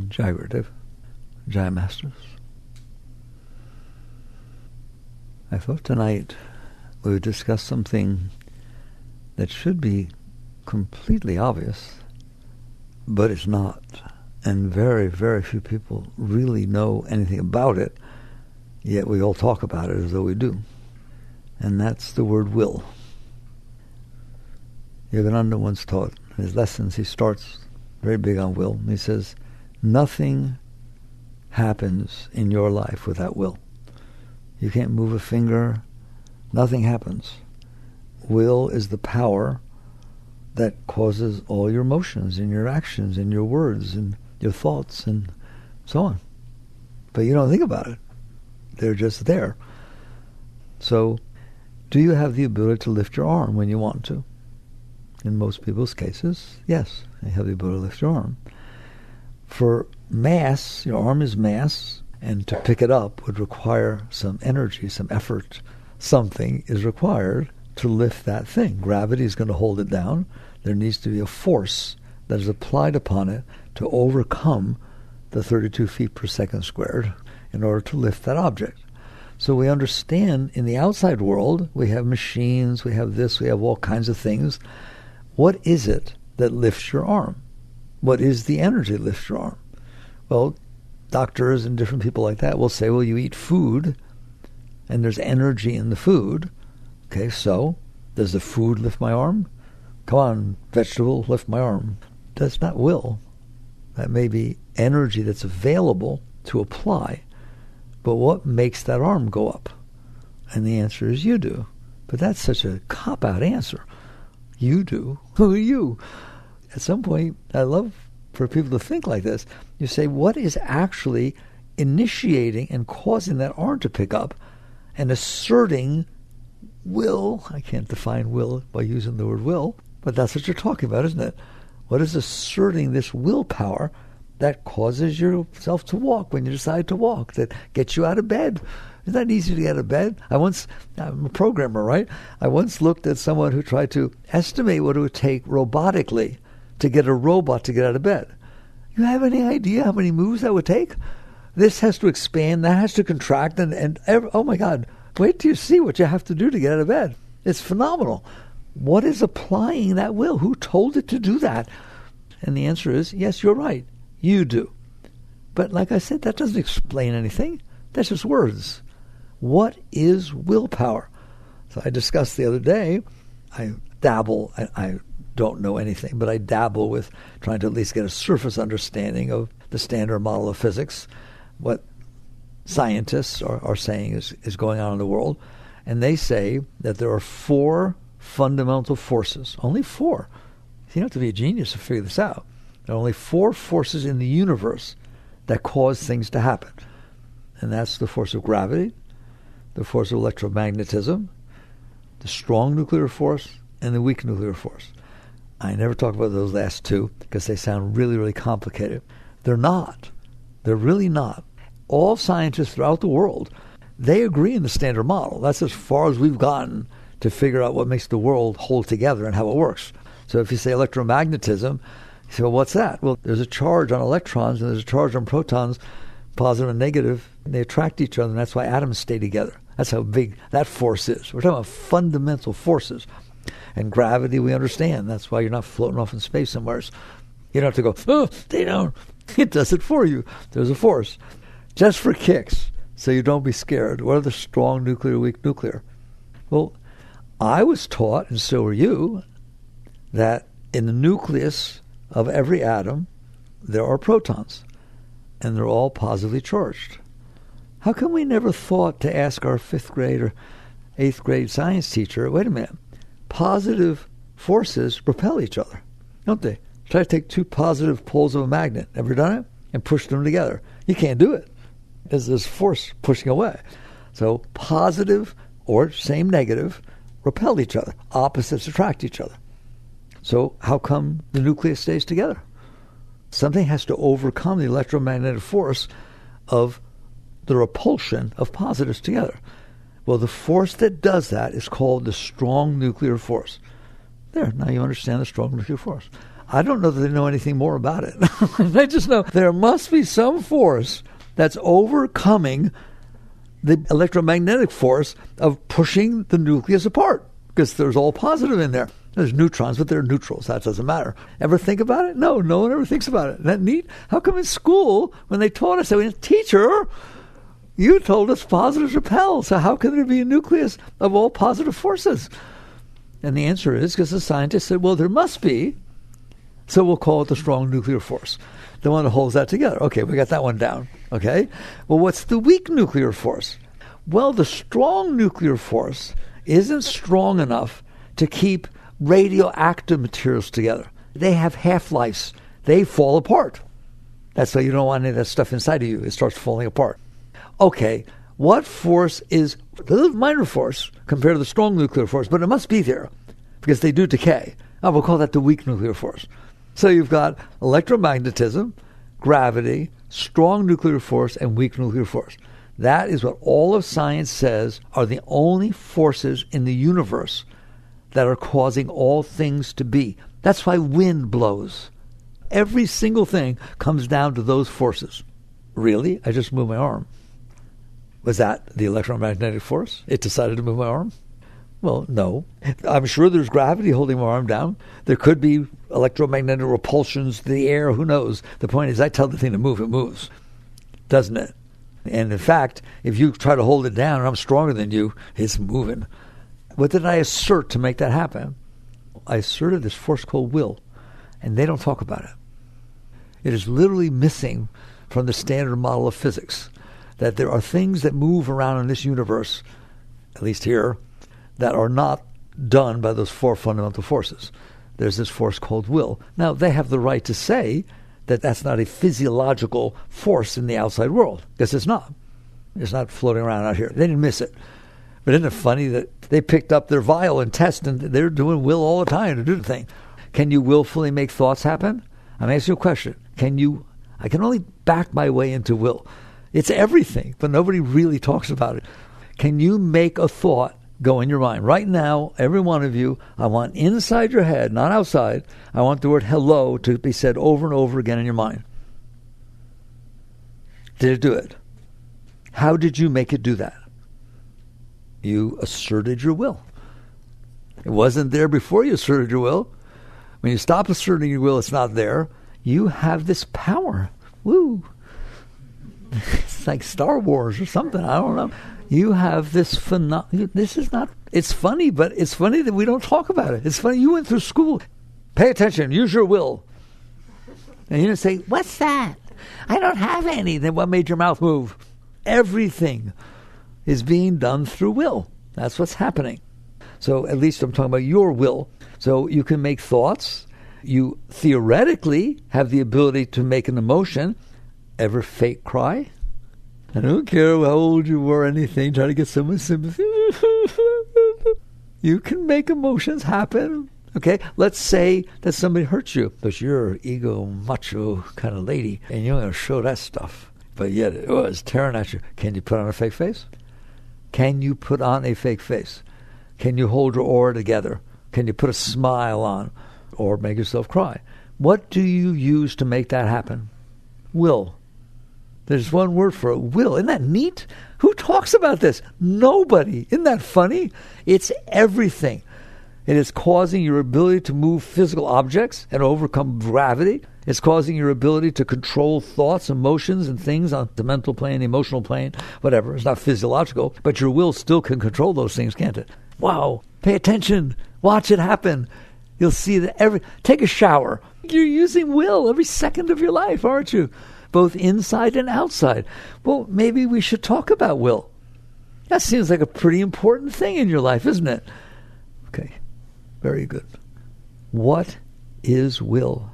Jai Gurudev. Jai Masters. I thought tonight we would discuss something that should be completely obvious, but it's not. And very, very few people really know anything about it, yet we all talk about it as though we do. And that's the word will. Yogananda once taught in his lessons, he starts very big on will. He says, nothing happens in your life without will. You can't move a finger. Nothing happens. Will is the power that causes all your emotions and your actions and your words and your thoughts and so on. But you don't think about it. They're just there. So, do you have the ability to lift your arm when you want to? In most people's cases, yes, you have the ability to lift your arm. For mass, your arm is mass, and to pick it up would require some energy, some effort. Something is required to lift that thing. Gravity is going to hold it down. There needs to be a force that is applied upon it to overcome the 32 feet per second squared in order to lift that object. So we understand in the outside world, we have machines, we have this, we have all kinds of things. What is it that lifts your arm? What is the energy that lifts your arm? Well, doctors and different people like that will say, well, you eat food, and there's energy in the food. Okay, so does the food lift my arm? Come on, vegetable, lift my arm. That's not will. That may be energy that's available to apply. But what makes that arm go up? And the answer is you do. But that's such a cop-out answer. You do. Who are you? At some point, I love for people to think like this. You say, what is actually initiating and causing that arm to pick up and asserting will? I can't define will by using the word will, but that's what you're talking about, isn't it? What is asserting this willpower that causes yourself to walk when you decide to walk, that gets you out of bed? Isn't that easy to get out of bed? I'm a programmer, right? I once looked at someone who tried to estimate what it would take robotically to get a robot to get out of bed. You have any idea how many moves that would take? This has to expand, that has to contract, oh my God, wait till you see what you have to do to get out of bed. It's phenomenal. What is applying that will? Who told it to do that? And the answer is, yes, you're right. You do. But like I said, that doesn't explain anything. That's just words. What is willpower? So I discussed the other day, I don't know anything, but I dabble with trying to at least get a surface understanding of the standard model of physics, what scientists are saying is going on in the world. And they say that there are 4 fundamental forces, only 4. You don't have to be a genius to figure this out. There are only 4 forces in the universe that cause things to happen. And that's the force of gravity, the force of electromagnetism, the strong nuclear force, and the weak nuclear force. I never talk about those last 2 because they sound really, really complicated. They're not. They're really not. All scientists throughout the world, they agree in the standard model. That's as far as we've gotten to figure out what makes the world hold together and how it works. So if you say electromagnetism, you say, well, what's that? Well, there's a charge on electrons and there's a charge on protons, positive and negative, and they attract each other, and that's why atoms stay together. That's how big that force is. We're talking about fundamental forces. And gravity, we understand. That's why you're not floating off in space somewhere. You don't have to go, oh, they don't. It does it for you. There's a force. Just for kicks, so you don't be scared. What are the strong nuclear, weak nuclear? Well, I was taught, and so are you, that in the nucleus of every atom, there are protons, and they're all positively charged. How come we never thought to ask our 5th grade or 8th grade science teacher, wait a minute, positive forces repel each other, don't they? Try to take 2 positive poles of a magnet. Ever done it? And push them together. You can't do it. There's this force pushing away. So positive or same negative repel each other. Opposites attract each other. So how come the nucleus stays together? Something has to overcome the electromagnetic force of the repulsion of positives together. Well, the force that does that is called the strong nuclear force. There, now you understand the strong nuclear force. I don't know that they know anything more about it. They just know there must be some force that's overcoming the electromagnetic force of pushing the nucleus apart, because there's all positive in there. There's neutrons, but they're neutrals. That doesn't matter. Ever think about it? No one ever thinks about it. Isn't that neat? How come in school, when they taught us, they went, teacher, you told us positives repel, so how can there be a nucleus of all positive forces? And the answer is because the scientists said, well, there must be, so we'll call it the strong nuclear force, the one that holds that together. Okay, we got that one down. Okay, well, what's the weak nuclear force? Well, the strong nuclear force isn't strong enough to keep radioactive materials together. They have half-lives. They fall apart. That's why you don't want any of that stuff inside of you. It starts falling apart. Okay, what force is a little minor force compared to the strong nuclear force, but it must be there because they do decay. We'll call that the weak nuclear force. So you've got electromagnetism, gravity, strong nuclear force, and weak nuclear force. That is what all of science says are the only forces in the universe that are causing all things to be. That's why wind blows. Every single thing comes down to those forces. Really? I just moved my arm. Was that the electromagnetic force? It decided to move my arm? Well, no. I'm sure there's gravity holding my arm down. There could be electromagnetic repulsions to the air. Who knows? The point is, I tell the thing to move, it moves. Doesn't it? And in fact, if you try to hold it down and I'm stronger than you, it's moving. What did I assert to make that happen? I asserted this force called will, and they don't talk about it. It is literally missing from the standard model of physics, that there are things that move around in this universe, at least here, that are not done by those four fundamental forces. There's this force called will. Now, they have the right to say that that's not a physiological force in the outside world, because it's not. It's not floating around out here. They didn't miss it. But isn't it funny that they picked up their vial and test, and they're doing will all the time to do the thing? Can you willfully make thoughts happen? I'm asking you a question. I can only back my way into will. It's everything, but nobody really talks about it. Can you make a thought go in your mind? Right now, every one of you, I want inside your head, not outside, I want the word hello to be said over and over again in your mind. Did it do it? How did you make it do that? You asserted your will. It wasn't there before you asserted your will. When you stop asserting your will, it's not there. You have this power. Woo! It's like Star Wars or something. I don't know. You have this phenomenon. This is not, it's funny, but it's funny that we don't talk about it. It's funny. You went through school. Pay attention. Use your will. And you didn't say, what's that? I don't have any. Then what made your mouth move? Everything is being done through will. That's what's happening. So at least I'm talking about your will. So you can make thoughts. You theoretically have the ability to make an emotion. Ever fake cry? I don't care how old you were or anything, try to get someone's sympathy. You can make emotions happen. Okay, let's say that somebody hurts you, but you're an ego macho kind of lady, and you're going to show that stuff. But yet it was tearing at you. Can you put on a fake face? Can you put on a fake face? Can you hold your aura together? Can you put a smile on or make yourself cry? What do you use to make that happen? Will. There's one word for it, will. Isn't that neat? Who talks about this? Nobody. Isn't that funny? It's everything. It is causing your ability to move physical objects and overcome gravity. It's causing your ability to control thoughts, emotions, and things on the mental plane, the emotional plane, whatever. It's not physiological, but your will still can control those things, can't it? Wow. Pay attention. Watch it happen. You'll see that take a shower. You're using will every second of your life, aren't you? Both inside and outside. Well, maybe we should talk about will. That seems like a pretty important thing in your life, isn't it? Okay, very good. What is will?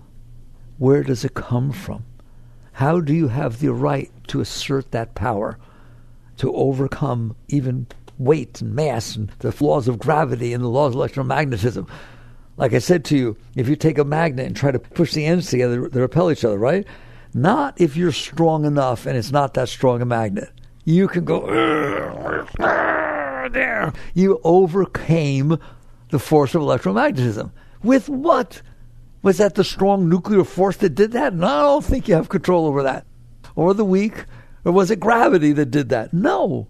Where does it come from? How do you have the right to assert that power, to overcome even weight and mass and the laws of gravity and the laws of electromagnetism? Like I said to you, if you take a magnet and try to push the ends together, they repel each other, right? Not if you're strong enough and it's not that strong a magnet. You can go, there. You overcame the force of electromagnetism. With what? Was that the strong nuclear force that did that? No, I don't think you have control over that. Or the weak, or was it gravity that did that? No.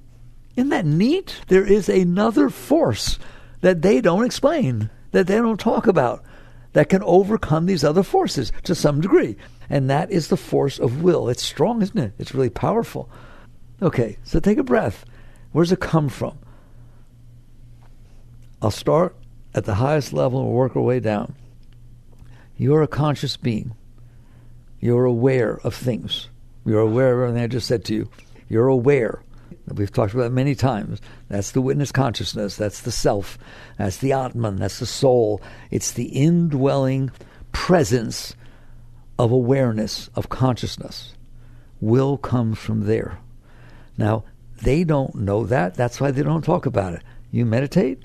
Isn't that neat? There is another force that they don't explain, that they don't talk about, that can overcome these other forces to some degree. And that is the force of will. It's strong, isn't it? It's really powerful. Okay, so take a breath. Where does it come from? I'll start at the highest level and work our way down. You're a conscious being. You're aware of things. You're aware of everything I just said to you. You're aware. We've talked about it many times. That's the witness consciousness. That's the self. That's the Atman. That's the soul. It's the indwelling presence of awareness, of consciousness. Will comes from there. Now, they don't know that. That's why they don't talk about it. You meditate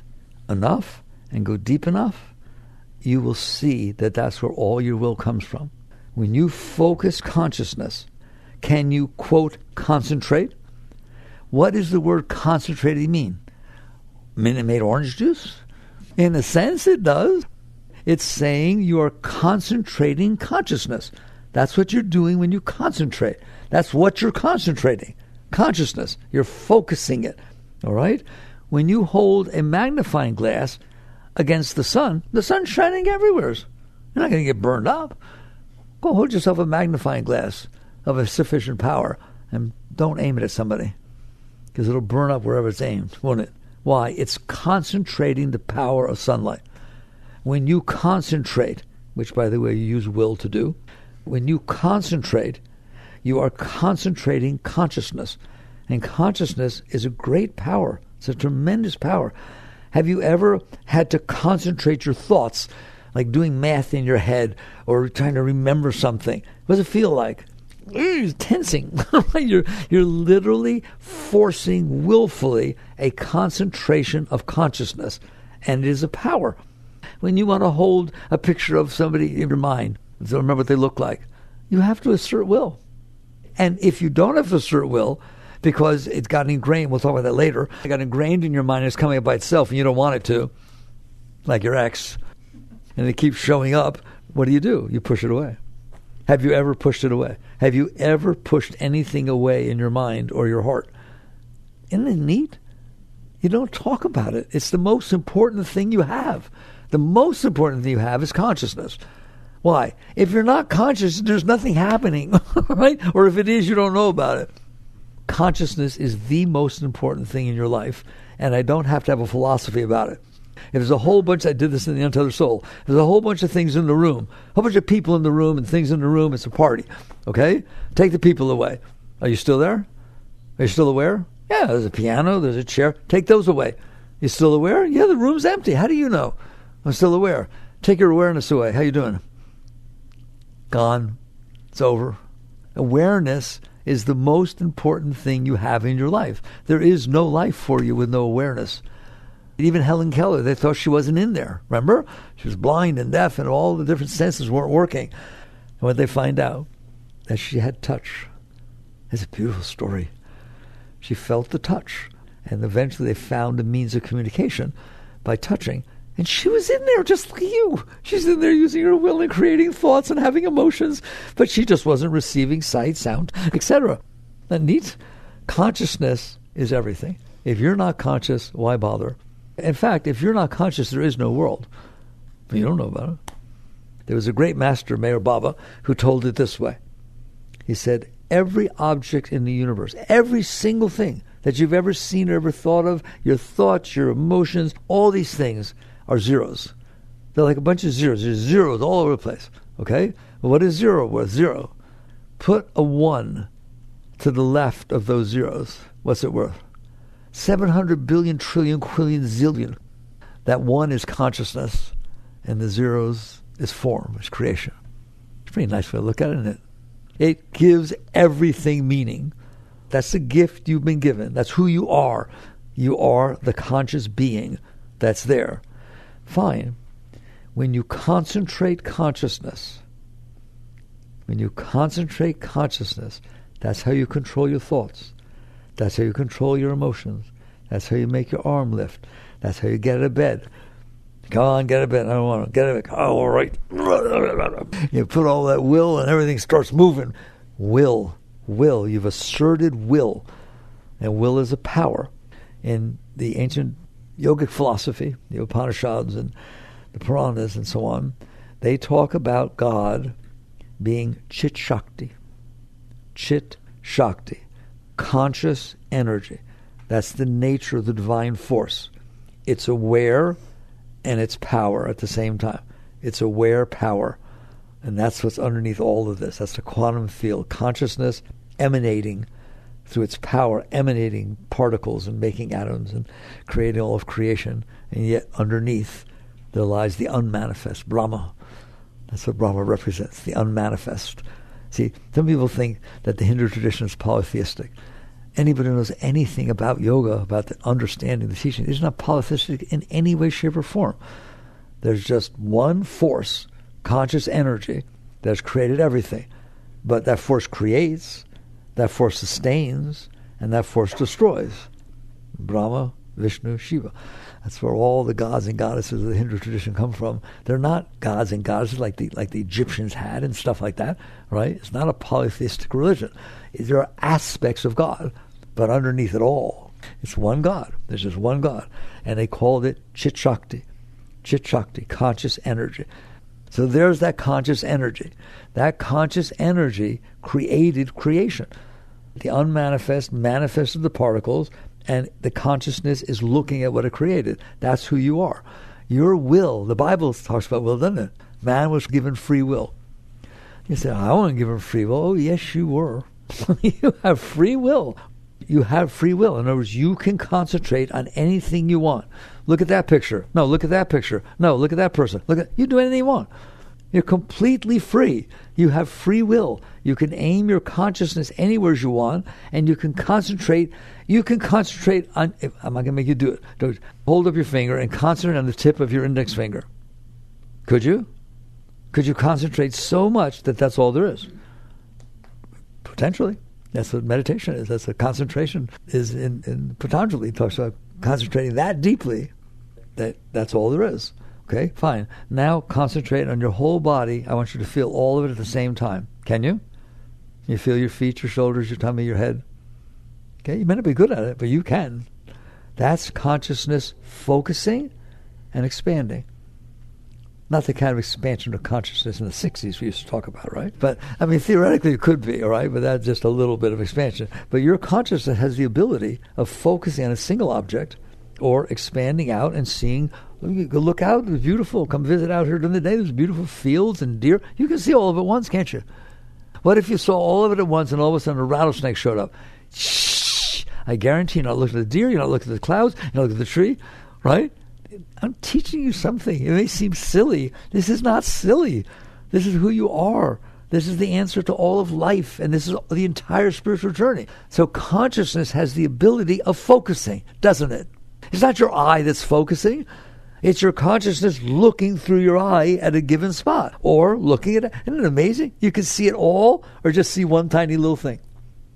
enough and go deep enough, you will see that that's where all your will comes from. When you focus consciousness, can you, quote, concentrate? What does the word concentrating mean? Minute Maid orange juice? In a sense, it does. It's saying you are concentrating consciousness. That's what you're doing when you concentrate. That's what you're concentrating. Consciousness. You're focusing it. All right? When you hold a magnifying glass against the sun's shining everywhere. You're not going to get burned up. Go hold yourself a magnifying glass of a sufficient power and don't aim it at somebody, because it'll burn up wherever it's aimed, won't it? Why? It's concentrating the power of sunlight. When you concentrate, which, by the way, you use will to do, when you concentrate, you are concentrating consciousness. And consciousness is a great power. It's a tremendous power. Have you ever had to concentrate your thoughts, like doing math in your head or trying to remember something? What does it feel like? You're tensing. you're literally forcing willfully a concentration of consciousness, and it is a power. When you want to hold a picture of somebody in your mind, so remember what they look like, you have to assert will. And if you don't have to assert will, because it's got ingrained, we'll talk about that later, it got ingrained in your mind and it's coming up by itself and you don't want it to, like your ex, and it keeps showing up, what do? You push it away. Have you ever pushed it away? Have you ever pushed anything away in your mind or your heart? Isn't it neat? You don't talk about it. It's the most important thing you have. The most important thing you have is consciousness. Why? If you're not conscious, there's nothing happening, right? Or if it is, you don't know about it. Consciousness is the most important thing in your life, and I don't have to have a philosophy about it. If there's a whole bunch, I did this in the Untethered Soul, if there's a whole bunch of things in the room, a whole bunch of people in the room and things in the room, it's a party, okay? Take the people away. Are you still there? Are you still aware? Yeah, there's a piano, there's a chair. Take those away. You still aware? Yeah, the room's empty. How do you know? I'm still aware. Take your awareness away. How you doing? Gone. It's over. Awareness is the most important thing you have in your life. There is no life for you with no awareness. Even Helen Keller, they thought she wasn't in there. Remember? She was blind and deaf and all the different senses weren't working. And what they find out? That she had touch. It's a beautiful story. She felt the touch. And eventually they found a means of communication by touching. And she was in there just like you. She's in there using her will and creating thoughts and having emotions. But she just wasn't receiving sight, sound, etc. That neat. Consciousness is everything. If you're not conscious, why bother? In fact, if you're not conscious, there is no world. You don't know about it. There was a great master, Meher Baba, who told it this way. He said, every object in the universe, every single thing that you've ever seen or ever thought of, your thoughts, your emotions, all these things are zeros. They're like a bunch of zeros. There's zeros all over the place. Okay? Well, what is zero worth? Zero. Put a 1 to the left of those zeros. What's it worth? 700 billion, trillion, quillion, zillion. That 1 is consciousness, and the zeros is form, is creation. It's a pretty nice way to look at it, isn't it? It gives everything meaning. That's the gift you've been given. That's who you are. You are the conscious being that's there. Fine. When you concentrate consciousness, that's how you control your thoughts. That's how you control your emotions. That's how you make your arm lift. That's how you get out of bed. Come on, get a bit. I don't want to get a bit. Oh, all right. You put all that will and everything starts moving. Will. You've asserted will. And will is a power. In the ancient yogic philosophy, the Upanishads and the Puranas and so on, they talk about God being Chit Shakti. Chit Shakti. Conscious energy. That's the nature of the divine force. It's aware and it's power at the same time. It's aware power. And that's what's underneath all of this. That's the quantum field. Consciousness emanating through its power, emanating particles and making atoms and creating all of creation. And yet underneath there lies the unmanifest, Brahma. That's what Brahma represents, the unmanifest. See, some people think that the Hindu tradition is polytheistic. Anybody who knows anything about yoga, about the understanding, the teaching, is not polytheistic in any way, shape, or form. There's just one force, conscious energy, that has created everything. But that force creates, that force sustains, and that force destroys. Brahma, Vishnu, Shiva. That's where all the gods and goddesses of the Hindu tradition come from. They're not gods and goddesses like the Egyptians had and stuff like that, right? It's not a polytheistic religion. There are aspects of God, but underneath it all, it's one God. There's just one God. And they called it Chit Shakti. Chit Shakti, conscious energy. So there's that conscious energy. That conscious energy created creation. The unmanifest manifested the particles, and the consciousness is looking at what it created. That's who you are. Your will, the Bible talks about will, doesn't it? Man was given free will. You say, I wasn't given free will. Oh, yes, you were. You have free will. You have free will. In other words, you can concentrate on anything you want. Look at that picture. No, look at that picture. No, look at that person. You do anything you want. You're completely free. You have free will. You can aim your consciousness anywhere you want, and you can concentrate. You can concentrate on. I'm not going to make you do it. Don't hold up your finger and concentrate on the tip of your index finger. Could you? Could you concentrate so much that that's all there is? Potentially. That's what meditation is. That's what concentration is in Patanjali. It talks about concentrating that deeply that that's all there is. Okay, fine. Now concentrate on your whole body. I want you to feel all of it at the same time. Can you? You feel your feet, your shoulders, your tummy, your head. Okay, you may not be good at it, but you can. That's consciousness focusing and expanding. Not the kind of expansion of consciousness in the 60s we used to talk about, right? But, I mean, theoretically it could be, all right? But that's just a little bit of expansion. But your consciousness has the ability of focusing on a single object or expanding out and seeing. You go look out, it's beautiful. Come visit out here during the day. There's beautiful fields and deer. You can see all of it at once, can't you? What if you saw all of it at once and all of a sudden a rattlesnake showed up? Shh! I guarantee you're not looking at the deer, you're not looking at the clouds, you're not looking at the tree, right? I'm teaching you something. It may seem silly. This is not silly. This is who you are. This is the answer to all of life, and this is the entire spiritual journey. So consciousness has the ability of focusing, doesn't it? It's not your eye that's focusing. It's your consciousness looking through your eye at a given spot, or looking at it. Isn't it amazing? You can see it all, or just see one tiny little thing.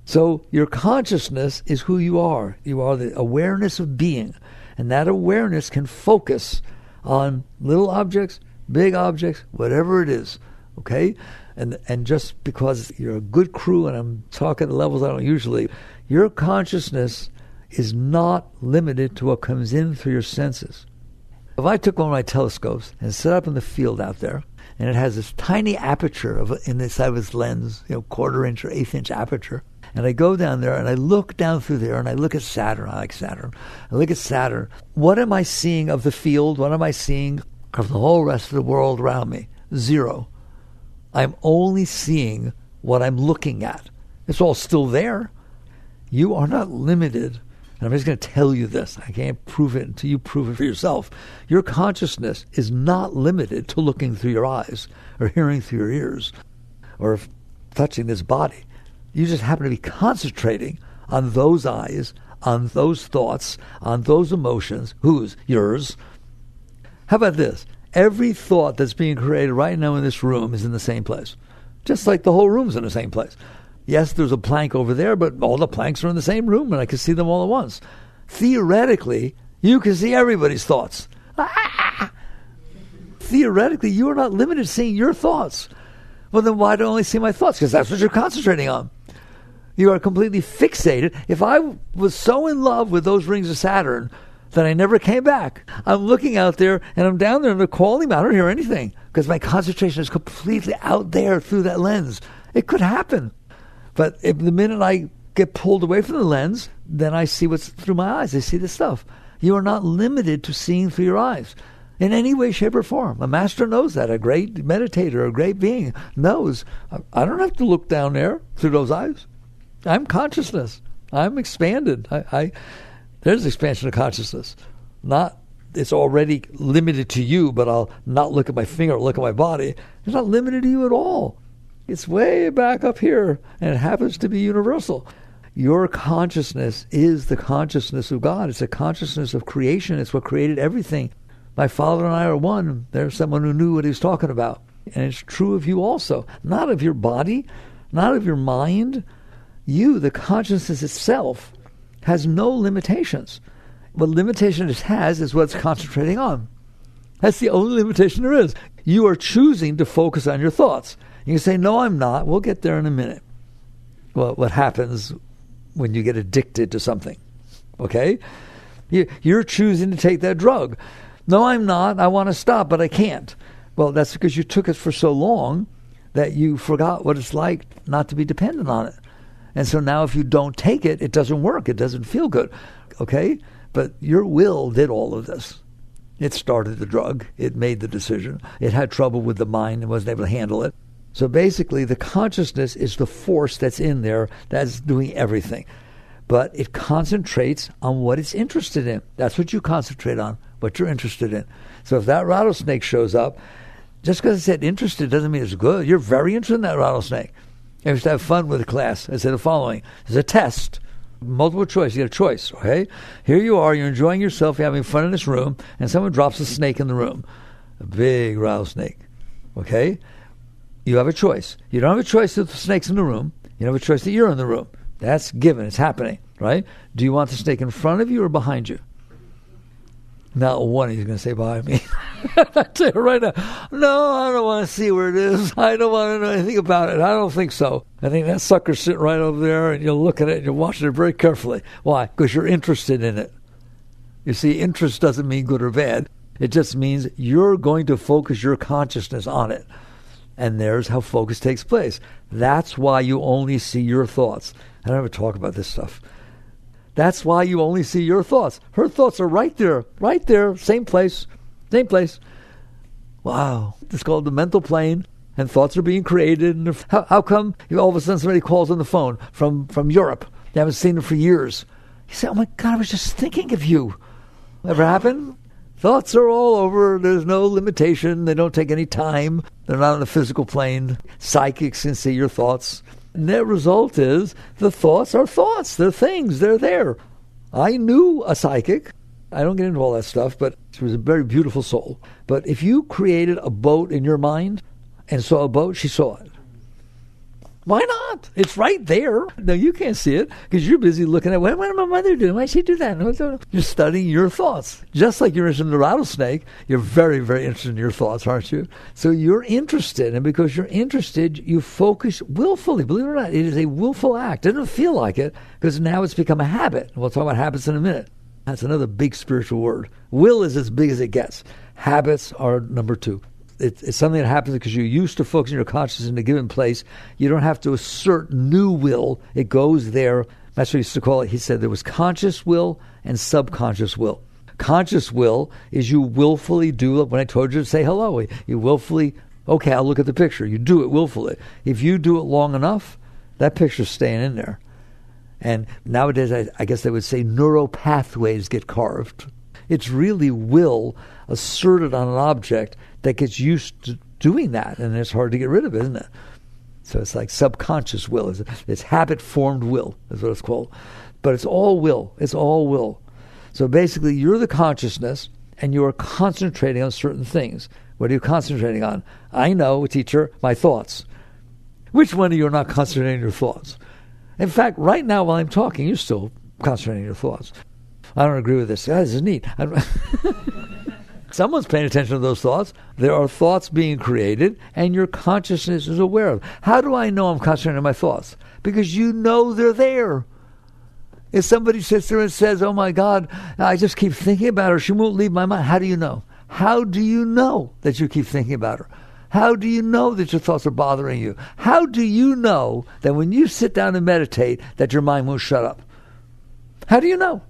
So your consciousness is who you are. You are the awareness of being. And that awareness can focus on little objects, big objects, whatever it is, okay? And just because you're a good crew, and I'm talking at levels I don't usually, your consciousness is not limited to what comes in through your senses. If I took one of my telescopes and set up in the field out there, and it has this tiny aperture in the side of its lens, 1/4-inch or 1/8-inch aperture, and I go down there and I look down through there and I look at Saturn. I like Saturn. I look at Saturn. What am I seeing of the field? What am I seeing of the whole rest of the world around me? Zero. I'm only seeing what I'm looking at. It's all still there. You are not limited. And I'm just going to tell you this. I can't prove it until you prove it for yourself. Your consciousness is not limited to looking through your eyes or hearing through your ears or touching this body. You just happen to be concentrating on those eyes, on those thoughts, on those emotions. Whose? Yours. How about this? Every thought that's being created right now in this room is in the same place. Just like the whole room's in the same place. Yes, there's a plank over there, but all the planks are in the same room, and I can see them all at once. Theoretically, you can see everybody's thoughts. theoretically, you are not limited to seeing your thoughts. Well, then why do I only see my thoughts? Because that's what you're concentrating on. You are completely fixated. If I was so in love with those rings of Saturn that I never came back, I'm looking out there and I'm down there and they're calling me. I don't hear anything because my concentration is completely out there through that lens. It could happen. But if the minute I get pulled away from the lens, then I see what's through my eyes. I see the stuff. You are not limited to seeing through your eyes in any way, shape, or form. A master knows that. A great meditator, a great being knows. I don't have to look down there through those eyes. I'm consciousness. I'm expanded. There's expansion of consciousness. Not it's already limited to you, but I'll not look at my finger or look at my body. It's not limited to you at all. It's way back up here, and it happens to be universal. Your consciousness is the consciousness of God. It's a consciousness of creation. It's what created everything. My father and I are one. There's someone who knew what he was talking about. And it's true of you also. Not of your body, not of your mind. You, the consciousness itself, has no limitations. What limitation it has is what it's concentrating on. That's the only limitation there is. You are choosing to focus on your thoughts. You can say, no, I'm not. We'll get there in a minute. Well, what happens when you get addicted to something? Okay? You're choosing to take that drug. No, I'm not. I want to stop, but I can't. Well, that's because you took it for so long that you forgot what it's like not to be dependent on it. And so now if you don't take it, it doesn't work. It doesn't feel good. Okay? But your will did all of this. It started the drug. It made the decision. It had trouble with the mind and wasn't able to handle it. So basically, the consciousness is the force that's in there that's doing everything. But it concentrates on what it's interested in. That's what you concentrate on, what you're interested in. So if that rattlesnake shows up, just because it said interested doesn't mean it's good. You're very interested in that rattlesnake. You have to have fun with the class. I said the following. There's a test. Multiple choice. You get a choice, okay? Here you are. You're enjoying yourself. You're having fun in this room. And someone drops a snake in the room. A big rattlesnake. Okay? You have a choice. You don't have a choice that the snake's in the room. You have a choice that you're in the room. That's given. It's happening, right? Do you want the snake in front of you or behind you? Not one he's going to say behind me. I tell you right now, no, I don't want to see where it is. I don't want to know anything about it. I don't think so. I think that sucker's sitting right over there, and you'll look at it and you're watching it very carefully. Why? Because you're interested in it. You see, interest doesn't mean good or bad. It just means you're going to focus your consciousness on it. And there's how focus takes place. That's why you only see your thoughts. I don't ever talk about this stuff. That's why you only see your thoughts. Her thoughts are right there, same place. Wow. It's called the mental plane, and thoughts are being created. And how come all of a sudden somebody calls on the phone from Europe? You haven't seen them for years. You say, oh my God, I was just thinking of you. Ever happen? Thoughts are all over. There's no limitation. They don't take any time. They're not on the physical plane. Psychics can see your thoughts. Net result is the thoughts are thoughts. They're things. They're there. I knew a psychic. I don't get into all that stuff, but she was a very beautiful soul. But if you created a boat in your mind and saw a boat, she saw it. Why not? It's right there. No, you can't see it because you're busy looking at, what did my mother do? Why did she do that? You're studying your thoughts. Just like you're interested in the rattlesnake, you're very, very interested in your thoughts, aren't you? So you're interested, and because you're interested, you focus willfully. Believe it or not, it is a willful act. It doesn't feel like it because now it's become a habit. We'll talk about habits in a minute. That's another big spiritual word. Will is as big as it gets. Habits are number two. It's something that happens because you're used to focusing your consciousness in a given place. You don't have to assert new will. It goes there. That's what he used to call it. He said there was conscious will and subconscious will. Conscious will is you willfully do, when I told you to say hello, you willfully, okay, I'll look at the picture. You do it willfully. If you do it long enough, that picture's staying in there. And nowadays, I guess they would say neural pathways get carved. It's really will asserted on an object that gets used to doing that, and it's hard to get rid of, isn't it? So it's like subconscious will. It's habit-formed will is what it's called. But it's all will. It's all will. So basically, you're the consciousness, and you are concentrating on certain things. What are you concentrating on? I know, teacher, my thoughts. Which one of you are not concentrating on your thoughts? In fact, right now while I'm talking, you're still concentrating on your thoughts. I don't agree with this. This is neat. Someone's paying attention to those thoughts. There are thoughts being created, and your consciousness is aware of. How do I know I'm concentrating on my thoughts? Because you know they're there. If somebody sits there and says, oh my God, I just keep thinking about her, she won't leave my mind. How do you know? How do you know that you keep thinking about her? How do you know that your thoughts are bothering you? How do you know that when you sit down and meditate that your mind won't shut up? How do you know?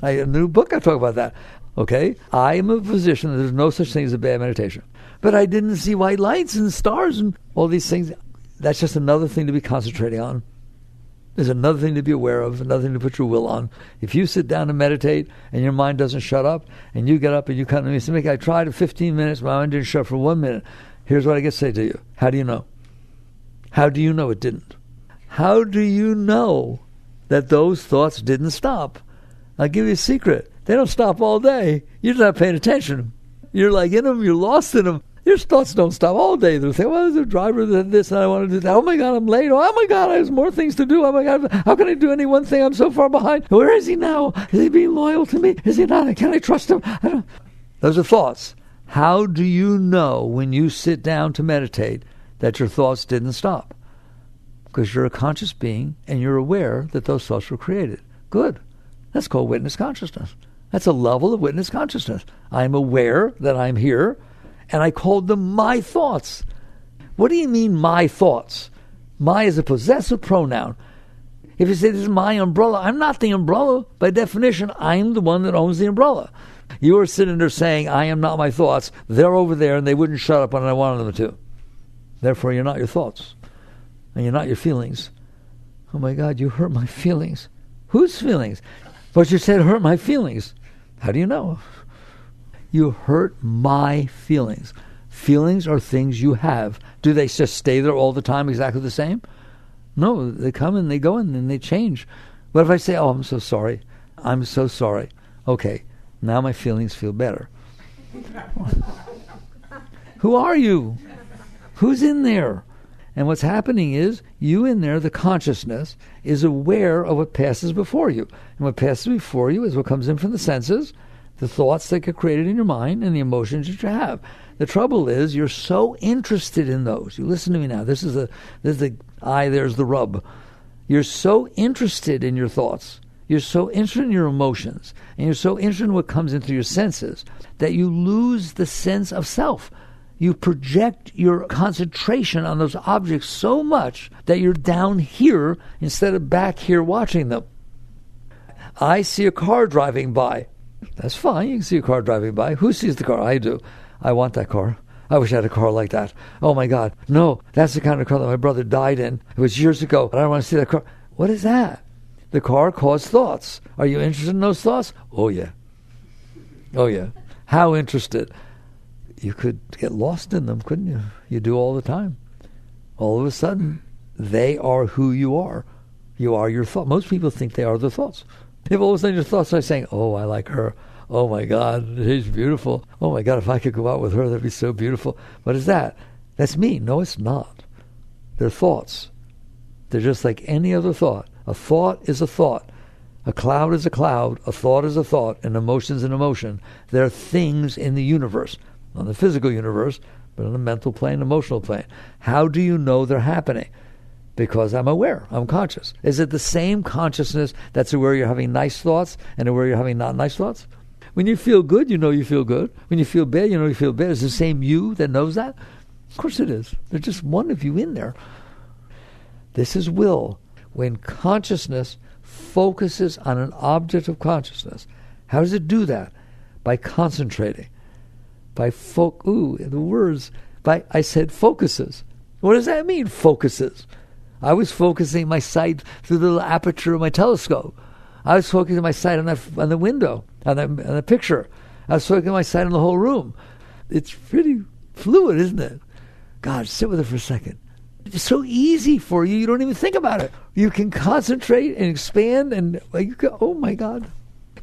I have a new book I talk about that. Okay? I am a physician. There's no such thing as a bad meditation. But I didn't see white lights and stars and all these things. That's just another thing to be concentrating on. There's another thing to be aware of, another thing to put your will on. If you sit down and meditate and your mind doesn't shut up, and you get up and you come to me and say, Mick, I tried it 15 minutes, my mind didn't shut up for 1 minute. Here's what I get to say to you. How do you know? How do you know it didn't? How do you know that those thoughts didn't stop? I'll give you a secret. They don't stop all day. You're not paying attention. You're like in them, you're lost in them. Your thoughts don't stop all day. They'll say, well, there's a driver that this and I want to do that. Oh my God, I'm late. Oh my God, there's more things to do. Oh my God, how can I do any one thing? I'm so far behind. Where is he now? Is he being loyal to me? Is he not? Can I trust him? I don't. Those are thoughts. How do you know when you sit down to meditate that your thoughts didn't stop? Because you're a conscious being and you're aware that those thoughts were created. Good. That's called witness consciousness. That's a level of witness consciousness. I'm aware that I'm here, and I called them my thoughts. What do you mean, my thoughts? My is a possessive pronoun. If you say this is my umbrella, I'm not the umbrella. By definition, I'm the one that owns the umbrella. You are sitting there saying, I am not my thoughts. They're over there, and they wouldn't shut up when I wanted them to. Therefore, you're not your thoughts, and you're not your feelings. Oh my God, you hurt my feelings. Whose feelings? But you said hurt my feelings. How do you know? You hurt my feelings. Feelings are things you have. Do they just stay there all the time exactly the same? No, they come and they go and they change. What if I say, oh, I'm so sorry. I'm so sorry. Okay, now my feelings feel better. Who are you? Who's in there? And what's happening is, you in there, the consciousness, is aware of what passes before you. And what passes before you is what comes in from the senses, the thoughts that get created in your mind, and the emotions that you have. The trouble is, you're so interested in those. You listen to me now. There's the rub. You're so interested in your thoughts. You're so interested in your emotions. And you're so interested in what comes into your senses that you lose the sense of self. You project your concentration on those objects so much that you're down here instead of back here watching them. I see a car driving by. That's fine. You can see a car driving by. Who sees the car? I do. I want that car. I wish I had a car like that. Oh my God. No, that's the kind of car that my brother died in. It was years ago, but I don't want to see that car. What is that? The car caused thoughts. Are you interested in those thoughts? Oh yeah. Oh yeah. How interested? You could get lost in them, couldn't you? You do all the time. All of a sudden, they are who you are. You are your thought. Most people think they are their thoughts. If all of a sudden your thoughts are saying, oh, I like her. Oh my God, she's beautiful. Oh my God, if I could go out with her, that'd be so beautiful. What is that? That's me. No, it's not. They're thoughts. They're just like any other thought. A thought is a thought. A cloud is a cloud. A thought is a thought. An emotion is an emotion. They're things in the universe. On the physical universe, but on the mental plane, emotional plane. How do you know they're happening? Because I'm aware, I'm conscious. Is it the same consciousness that's aware you're having nice thoughts and aware you're having not nice thoughts? When you feel good, you know you feel good. When you feel bad, you know you feel bad. Is it the same you that knows that? Of course it is. There's just one of you in there. This is will. When consciousness focuses on an object of consciousness, how does it do that? By concentrating. I said focuses. What does that mean, focuses? I was focusing my sight through the little aperture of my telescope. I was focusing my sight on the window, on the picture. I was focusing my sight on the whole room. It's pretty fluid, isn't it? God, sit with it for a second. It's so easy for you, you don't even think about it. You can concentrate and expand, and you go, oh my God.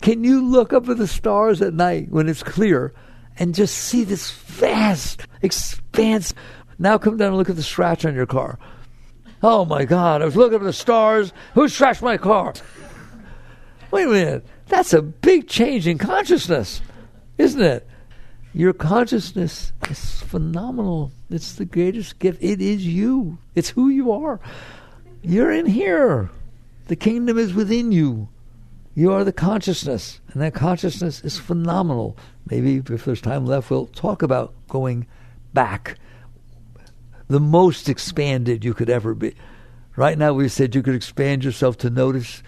Can you look up at the stars at night when it's clear and just see this vast expanse? Now come down and look at the scratch on your car. Oh my God, I was looking at the stars. Who scratched my car? Wait a minute. That's a big change in consciousness, isn't it? Your consciousness is phenomenal. It's the greatest gift. It is you. It's who you are. You're in here. The kingdom is within you. You are the consciousness, and that consciousness is phenomenal. Maybe if there's time left, we'll talk about going back. The most expanded you could ever be. Right now we said you could expand yourself to notice,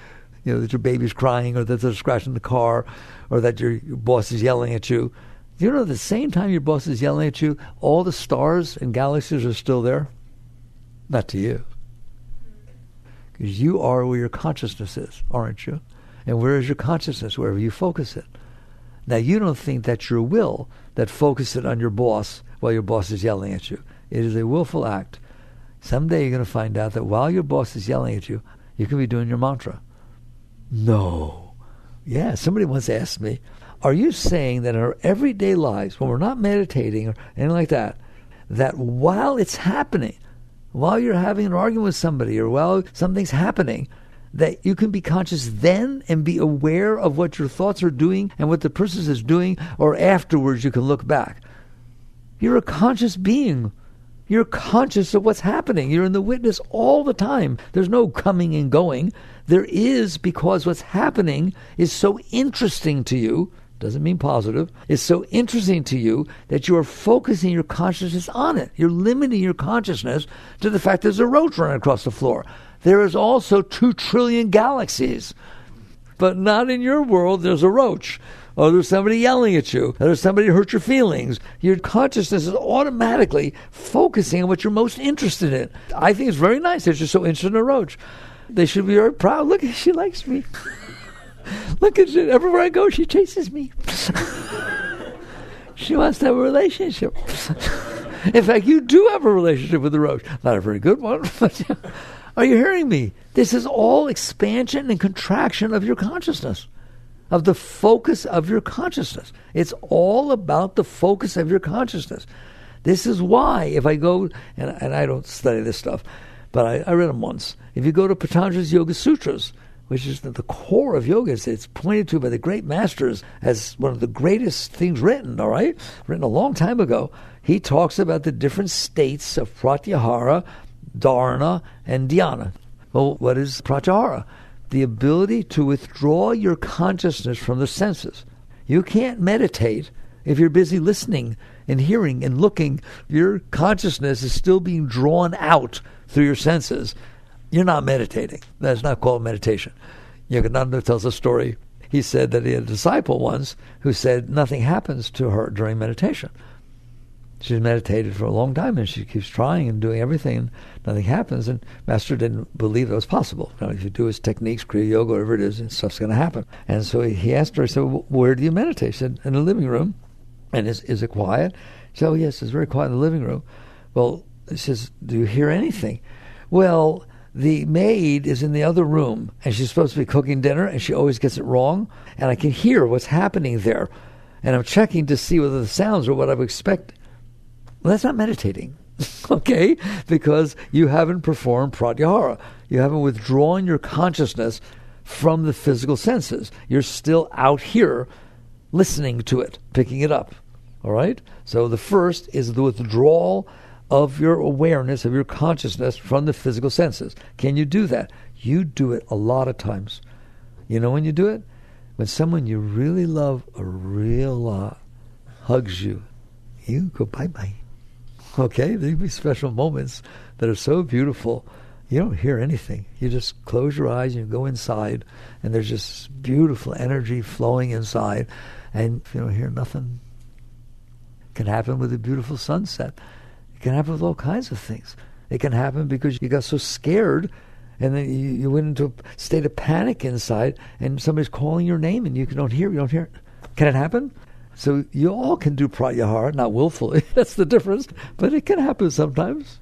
that your baby's crying, or that there's a scratch in the car, or that your boss is yelling at you. At the same time your boss is yelling at you, all the stars and galaxies are still there? Not to you. Because you are where your consciousness is, aren't you? And where is your consciousness? Wherever you focus it. Now, you don't think that's your will that focuses it on your boss while your boss is yelling at you. It is a willful act. Someday you're going to find out that while your boss is yelling at you, you can be doing your mantra. No. Yeah, somebody once asked me, are you saying that in our everyday lives, when we're not meditating or anything like that, that while it's happening, while you're having an argument with somebody or while something's happening, that you can be conscious then and be aware of what your thoughts are doing and what the person is doing, or afterwards you can look back? You're a conscious being. You're conscious of what's happening. You're in the witness all the time. There's no coming and going. There is, because what's happening is so interesting to you, doesn't mean positive, is so interesting to you that you are focusing your consciousness on it. You're limiting your consciousness to the fact there's a roach running across the floor. There is also 2 trillion galaxies. But not in your world there's a roach. Or there's somebody yelling at you. Or there's somebody who hurt your feelings. Your consciousness is automatically focusing on what you're most interested in. I think it's very nice that you're so interested in a roach. They should be very proud. Look, she likes me. Look at you. Everywhere I go, she chases me. She wants to have a relationship. In fact, you do have a relationship with the roach. Not a very good one, but are you hearing me? This is all expansion and contraction of your consciousness, of the focus of your consciousness. It's all about the focus of your consciousness. This is why, if I go, and I don't study this stuff, but I read them once. If you go to Patanjali's Yoga Sutras, which is the core of yoga, it's pointed to by the great masters as one of the greatest things written, all right? Written a long time ago. He talks about the different states of pratyahara, dharana, and dhyana. Well, what is pratyahara? The ability to withdraw your consciousness from the senses. You can't meditate if you're busy listening and hearing and looking. Your consciousness is still being drawn out through your senses. You're not meditating. That's not called meditation. Yogananda tells a story. He said that he had a disciple once who said nothing happens to her during meditation. She's meditated for a long time and she keeps trying and doing everything and nothing happens. And Master didn't believe that was possible. If you do his techniques, Kriya Yoga, whatever it is, and stuff's going to happen. And so he asked her, he said, well, where do you meditate? She said, in the living room. And is it quiet? She said, oh yes, it's very quiet in the living room. Well, he says, do you hear anything? Well, the maid is in the other room and she's supposed to be cooking dinner and she always gets it wrong. And I can hear what's happening there. And I'm checking to see whether the sounds are what I would expect. Well, that's not meditating, okay? Because you haven't performed pratyahara. You haven't withdrawn your consciousness from the physical senses. You're still out here listening to it, picking it up, all right? So the first is the withdrawal of your awareness, of your consciousness from the physical senses. Can you do that? You do it a lot of times. You know when you do it? When someone you really love a real lot hugs you, you go bye-bye. Okay, there'll be special moments that are so beautiful. You don't hear anything. You just close your eyes and you go inside, and there's just beautiful energy flowing inside, and you don't hear nothing. It can happen with a beautiful sunset. It can happen with all kinds of things. It can happen because you got so scared, and then you went into a state of panic inside, and somebody's calling your name, and you don't hear it. Can it happen? So you all can do pratyahara, not willfully. That's the difference. But it can happen sometimes.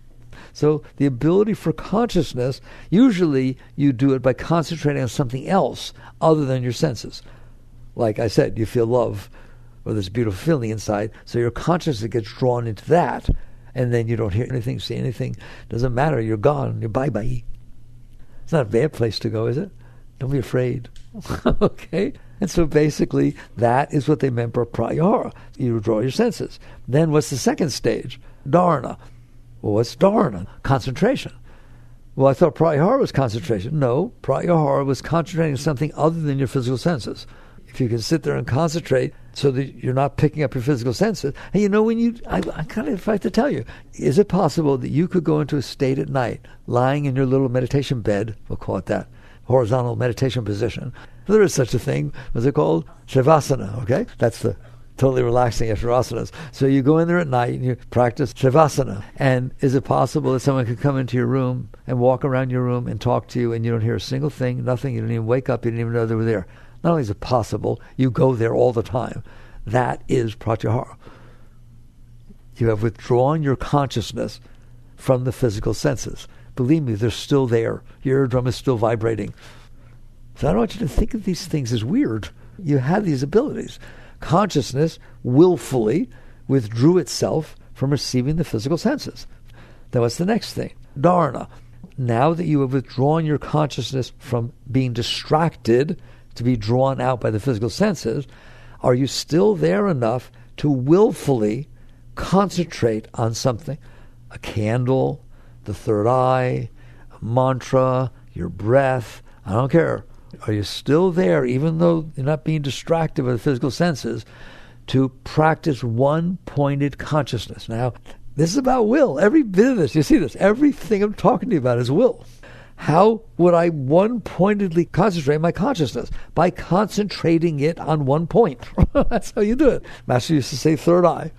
So the ability for consciousness, usually you do it by concentrating on something else other than your senses. Like I said, you feel love, or there's a beautiful feeling inside. So your consciousness gets drawn into that, and then you don't hear anything, see anything. Doesn't matter. You're gone. You're bye-bye. It's not a bad place to go, is it? Don't be afraid. Okay? And so basically, that is what they meant by pratyahara. You withdraw your senses. Then what's the second stage? Dharana. Well, what's dharana? Concentration. Well, I thought pratyahara was concentration. No, pratyahara was concentrating on something other than your physical senses. If you can sit there and concentrate so that you're not picking up your physical senses. And you know, I kind of have to tell you, is it possible that you could go into a state at night, lying in your little meditation bed, we'll call it that, horizontal meditation position. There is such a thing. What's it called? Shavasana, okay? That's the totally relaxing after asanas. So you go in there at night and you practice Shavasana. And is it possible that someone could come into your room and walk around your room and talk to you and you don't hear a single thing, nothing, you don't even wake up, you didn't even know they were there? Not only is it possible, you go there all the time. That is pratyahara. You have withdrawn your consciousness from the physical senses. Believe me, they're still there. Your eardrum is still vibrating. So I don't want you to think of these things as weird. You have these abilities. Consciousness willfully withdrew itself from receiving the physical senses. Then what's the next thing? Dharana. Now that you have withdrawn your consciousness from being distracted to be drawn out by the physical senses, are you still there enough to willfully concentrate on something? A candle, the third eye, a mantra, your breath, I don't care. Are you still there, even though you're not being distracted by the physical senses, to practice one-pointed consciousness? Now, this is about will. Every bit of this, you see this, everything I'm talking to you about is will. How would I one-pointedly concentrate my consciousness? By concentrating it on one point. That's how you do it. Master used to say third eye.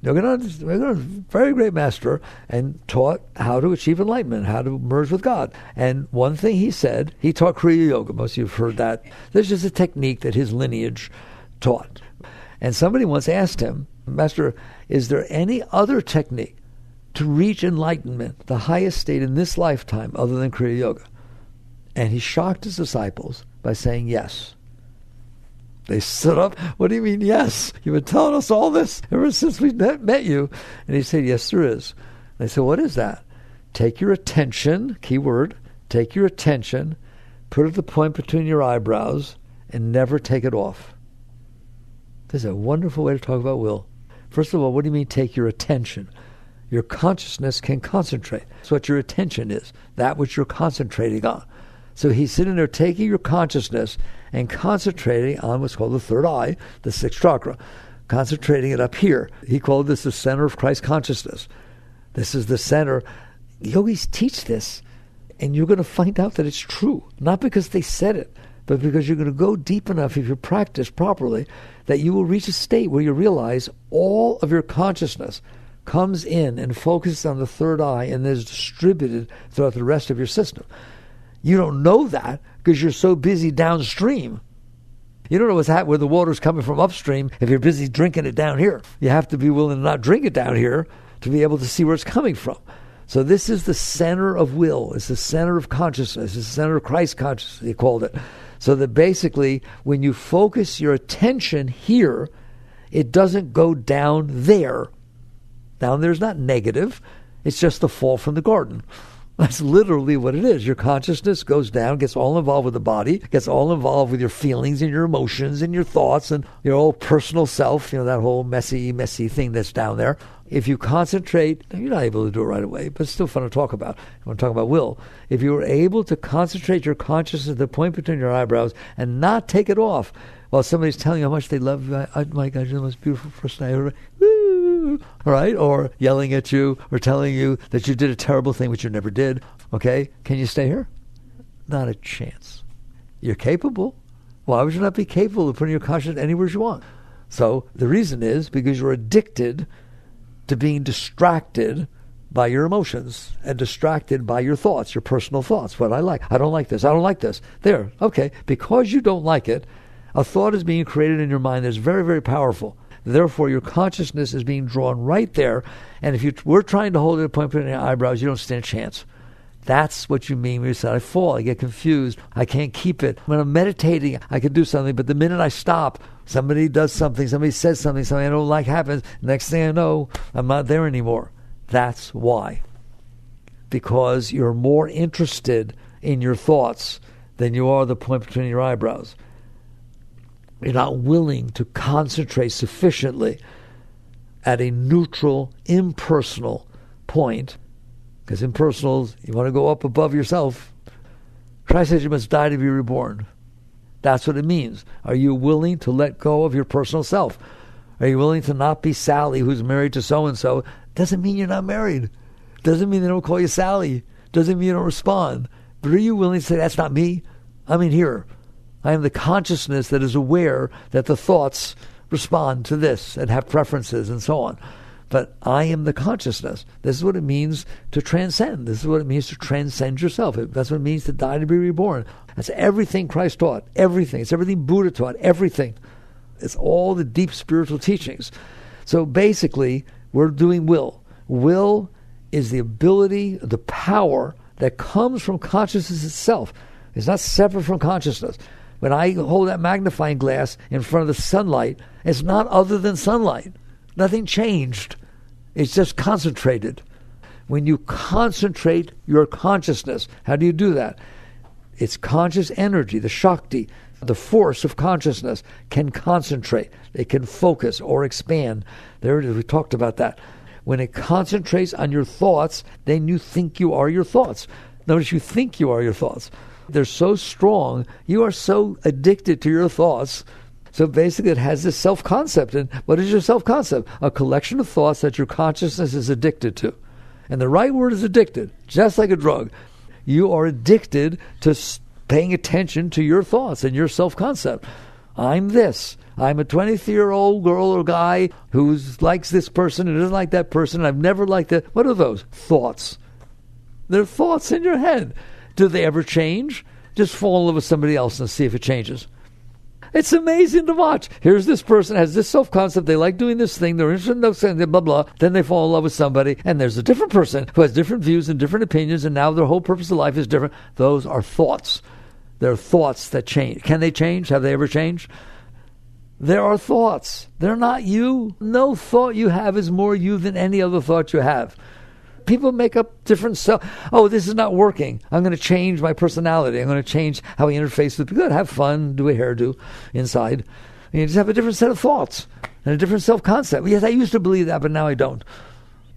Yogananda, very great master, and taught how to achieve enlightenment, how to merge with God. And one thing he said, he taught Kriya Yoga. Most of you have heard that. This is a technique that his lineage taught. And somebody once asked him, Master, is there any other technique to reach enlightenment, the highest state in this lifetime, other than Kriya Yoga? And he shocked his disciples by saying yes. They stood up. What do you mean, yes? You've been telling us all this ever since we met you. And he said, yes, there is. They said, what is that? Take your attention, key word, take your attention, put it at the point between your eyebrows, and never take it off. This is a wonderful way to talk about will. First of all, what do you mean take your attention? Your consciousness can concentrate. That's what your attention is, that which you're concentrating on. So he's sitting there taking your consciousness and concentrating on what's called the third eye, the sixth chakra, concentrating it up here. He called this the center of Christ consciousness. This is the center. Yogis teach this, and you're going to find out that it's true. Not because they said it, but because you're going to go deep enough if you practice properly that you will reach a state where you realize all of your consciousness comes in and focuses on the third eye and is distributed throughout the rest of your system. You don't know that because you're so busy downstream. You don't know what's happening where the water's coming from upstream if you're busy drinking it down here. You have to be willing to not drink it down here to be able to see where it's coming from. So this is the center of will. It's the center of consciousness. It's the center of Christ consciousness, he called it. So that basically when you focus your attention here, it doesn't go down there. Down there's not negative. It's just the fall from the garden. That's literally what it is. Your consciousness goes down, gets all involved with the body, gets all involved with your feelings and your emotions and your thoughts and your whole personal self, that whole messy thing that's down there. If you concentrate, you're not able to do it right away, but it's still fun to talk about. I want to talk about will. If you were able to concentrate your consciousness at the point between your eyebrows and not take it off while somebody's telling you how much they love you, oh my God, you're the most beautiful person I ever... Right? Or yelling at you or telling you that you did a terrible thing which you never did. Okay? Can you stay here? Not a chance. You're capable. Why would you not be capable of putting your conscience anywhere you want? So the reason is because you're addicted to being distracted by your emotions and distracted by your thoughts, your personal thoughts. What I like. I don't like this. I don't like this. There. Okay. Because you don't like it, a thought is being created in your mind that's very, very powerful. Therefore, your consciousness is being drawn right there. And if you were trying to hold it at a point between your eyebrows, you don't stand a chance. That's what you mean when you say, I fall, I get confused, I can't keep it. When I'm meditating, I can do something, but the minute I stop, somebody does something, somebody says something I don't like happens, next thing I know, I'm not there anymore. That's why. Because you're more interested in your thoughts than you are the point between your eyebrows. You're not willing to concentrate sufficiently at a neutral, impersonal point, because impersonal, you want to go up above yourself. Christ says you must die to be reborn. That's what it means. Are you willing to let go of your personal self? Are you willing to not be Sally, who's married to so-and-so? Doesn't mean you're not married. Doesn't mean they don't call you Sally. Doesn't mean you don't respond. But are you willing to say, that's not me? I'm in here. I am the consciousness that is aware that the thoughts respond to this and have preferences and so on. But I am the consciousness. This is what it means to transcend. This is what it means to transcend yourself. That's what it means to die to be reborn. That's everything Christ taught. Everything. It's everything Buddha taught. Everything. It's all the deep spiritual teachings. So basically, we're doing will. Will is the ability, the power that comes from consciousness itself. It's not separate from consciousness. When I hold that magnifying glass in front of the sunlight, it's not other than sunlight. Nothing changed. It's just concentrated. When you concentrate your consciousness, how do you do that? It's conscious energy, the Shakti, the force of consciousness can concentrate. It can focus or expand. There it is. We talked about that. When it concentrates on your thoughts, then you think you are your thoughts. Notice you think you are your thoughts. They're so strong. You are so addicted to your thoughts. So basically it has this self-concept. And what is your self-concept? A collection of thoughts that your consciousness is addicted to. And the right word is addicted, just like a drug. You are addicted to paying attention to your thoughts and your self-concept. I'm this. I'm a 23-year-old girl or guy who likes this person and doesn't like that person. And I've never liked that. What are those? Thoughts. They're thoughts in your head. Do they ever change? Just fall in love with somebody else and see if it changes. It's amazing to watch. Here's this person, has this self-concept, they like doing this thing, they're interested in those things, blah, blah. Then they fall in love with somebody, and there's a different person who has different views and different opinions, and now their whole purpose of life is different. Those are thoughts. They're thoughts that change. Can they change? Have they ever changed? There are thoughts. They're not you. No thought you have is more you than any other thought you have. People make up different stuff. Oh, this is not working. I'm going to change my personality. I'm going to change how I interface with people. Good, have fun, do a hairdo inside. And you just have a different set of thoughts and a different self-concept. Yes, I used to believe that, but now I don't.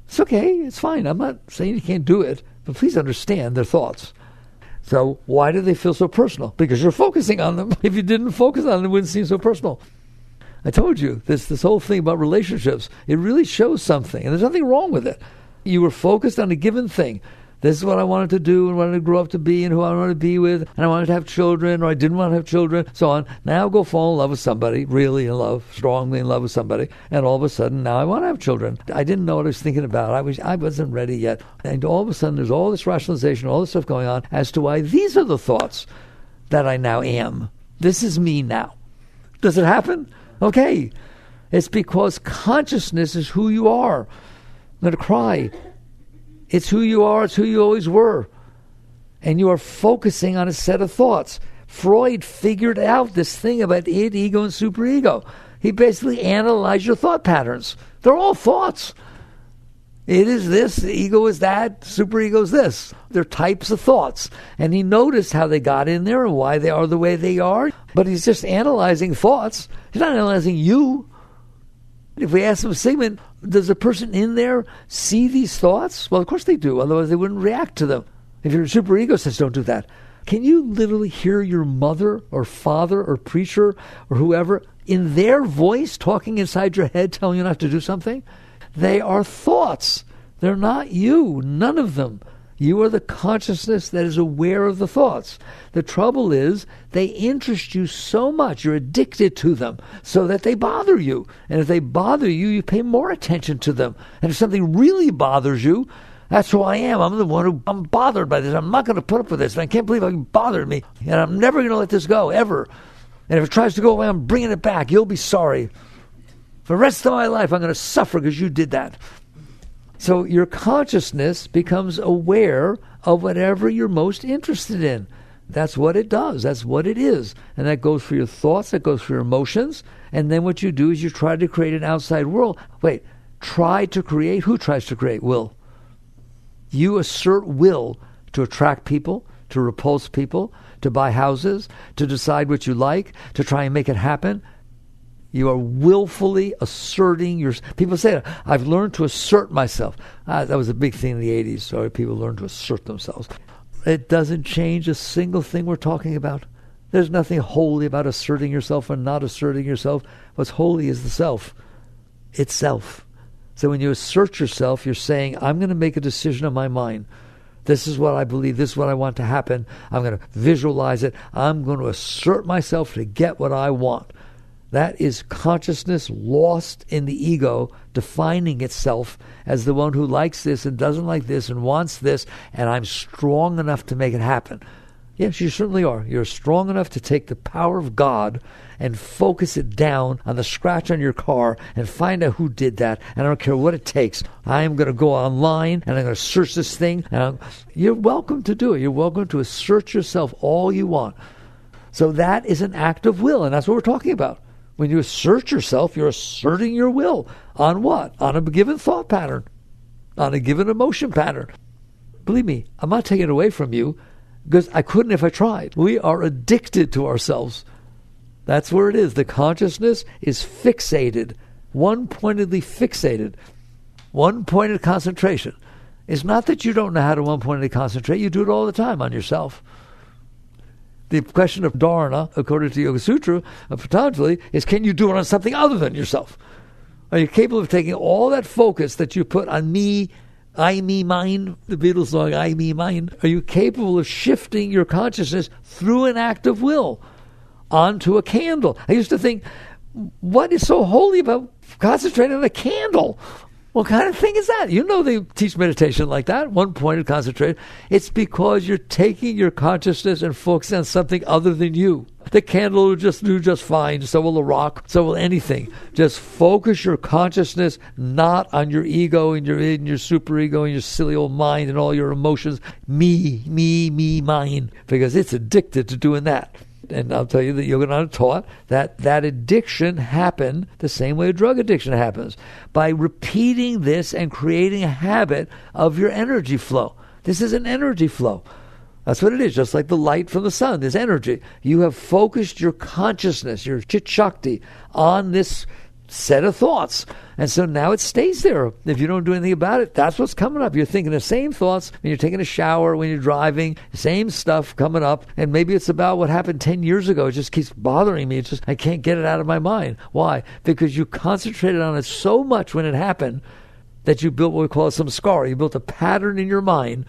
It's okay. It's fine. I'm not saying you can't do it, but please understand their thoughts. So why do they feel so personal? Because you're focusing on them. If you didn't focus on them, it wouldn't seem so personal. I told you, this whole thing about relationships, it really shows something, and there's nothing wrong with it. You were focused on a given thing. This is what I wanted to do and wanted to grow up to be and who I wanted to be with, and I wanted to have children or I didn't want to have children, so on. Now go fall in love with somebody, really in love, strongly in love with somebody, and all of a sudden now I want to have children. I didn't know what I was thinking about. I wasn't ready yet. And all of a sudden there's all this rationalization, all this stuff going on as to why these are the thoughts that I now am. This is me now. Does it happen? Okay. It's because consciousness is who you are. I'm going to cry. It's who you are. It's who you always were. And you are focusing on a set of thoughts. Freud figured out this thing about id, ego, and superego. He basically analyzed your thought patterns. They're all thoughts. It is this, the ego is that, superego is this. They're types of thoughts. And he noticed how they got in there and why they are the way they are. But he's just analyzing thoughts. He's not analyzing you. If we ask him, Sigmund, does a person in there see these thoughts? Well, of course they do. Otherwise, they wouldn't react to them. If your superego says, don't do that. Can you literally hear your mother or father or preacher or whoever in their voice talking inside your head telling you not to do something? They are thoughts. They're not you. None of them. You are the consciousness that is aware of the thoughts. The trouble is they interest you so much, you're addicted to them, so that they bother you. And if they bother you, you pay more attention to them. And if something really bothers you, that's who I am. I'm the one who, I'm bothered by this. I'm not going to put up with this. And I can't believe it bothered me. And I'm never going to let this go, ever. And if it tries to go away, I'm bringing it back. You'll be sorry. For the rest of my life, I'm going to suffer because you did that. So your consciousness becomes aware of whatever you're most interested in. That's what it does. That's what it is. And that goes for your thoughts. That goes for your emotions. And then what you do is you try to create an outside world. Wait, try to create? Who tries to create? Will. You assert will to attract people, to repulse people, to buy houses, to decide what you like, to try and make it happen. You are willfully asserting your... People say, I've learned to assert myself. That was a big thing in the 80s. So people learned to assert themselves. It doesn't change a single thing we're talking about. There's nothing holy about asserting yourself or not asserting yourself. What's holy is the self. Itself. So when you assert yourself, you're saying, I'm going to make a decision in my mind. This is what I believe. This is what I want to happen. I'm going to visualize it. I'm going to assert myself to get what I want. That is consciousness lost in the ego, defining itself as the one who likes this and doesn't like this and wants this, and I'm strong enough to make it happen. Yes, you certainly are. You're strong enough to take the power of God and focus it down on the scratch on your car and find out who did that. And I don't care what it takes. I am going to go online and I'm going to search this thing. And you're welcome to do it. You're welcome to assert yourself all you want. So that is an act of will, and that's what we're talking about. When you assert yourself, you're asserting your will. On what? On a given thought pattern. On a given emotion pattern. Believe me, I'm not taking it away from you, because I couldn't if I tried. We are addicted to ourselves. That's where it is. The consciousness is fixated, one-pointedly fixated, one-pointed concentration. It's not that you don't know how to one-pointedly concentrate. You do it all the time on yourself. The question of dharana, according to the Yoga Sutra of Patanjali, is can you do it on something other than yourself? Are you capable of taking all that focus that you put on me, I, me, mine, the Beatles song, I, me, mine? Are you capable of shifting your consciousness through an act of will onto a candle? I used to think, what is so holy about concentrating on a candle? What kind of thing is that? You know they teach meditation like that, one-pointed concentration. It's because you're taking your consciousness and focusing on something other than you. The candle will just do just fine, so will the rock, so will anything. Just focus your consciousness not on your ego and your id and your superego and your silly old mind and all your emotions. Me, mine. Because it's addicted to doing that. And I'll tell you that Yogananda taught that addiction happened the same way a drug addiction happens, by repeating this and creating a habit of your energy flow. This is an energy flow. That's what it is, just like the light from the sun is energy. You have focused your consciousness, your Chit Shakti, on this set of thoughts. And so now it stays there. If you don't do anything about it, that's what's coming up. You're thinking the same thoughts when you're taking a shower, when you're driving, same stuff coming up. And maybe it's about what happened 10 years ago. It just keeps bothering me. It's just, I can't get it out of my mind. Why? Because you concentrated on it so much when it happened that you built what we call some scar. You built a pattern in your mind